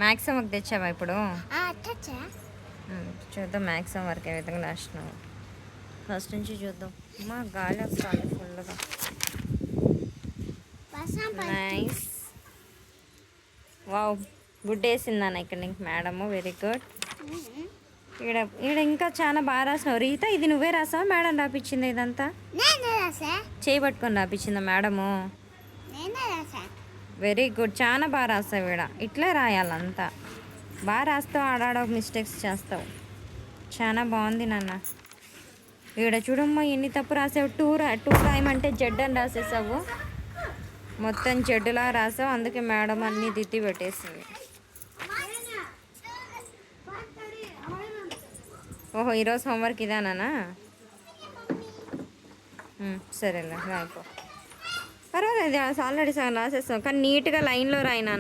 Maths work తెచ్చావా ఇప్పుడు? చూద్దాం మ్యాథ్స్ వర్క్ ఏ విధంగా రాసినావు ఫస్ట్ నుంచి చూద్దాం. మా గాలి వస్తుంది ఫుల్గా. నైస్. వావ్, గుడ్ వేసిందన్న ఇక్కడ నీకు మేడము. Very good. ఇక్కడ ఇక్కడ ఇంకా చాలా బాగా రాసినావు రీత. ఇది నువ్వే రాసావా మేడం రాపించింది ఇదంతా? చేయబట్టుకొని రాపించిందా మేడము? వెరీ గుడ్, చాలా బాగా రాస్తావు. ఇక్కడ ఇట్లే రాయాలంతా. బాగా రాస్తావు, ఆడాడ మిస్టేక్స్ చేస్తావు. చాలా బాగుంది నాన్న. ఇక్కడ చూడమ్మా ఎన్ని తప్పు రాసావు. టూ రాయమంటే జడ్ అని రాసేసావు. మొత్తం జడ్డులా రాసావు. అందుకే మేడం అన్నీ దిద్ది పెట్టేసింది. ఓహో, ఈరోజు హోంవర్క్ ఇదానా? సరేలే రాయిపో. పర్వాలేదు, ఆల్రెడీ సగం రాసేస్తాం. కానీ నీట్గా లైన్లో రాయినా.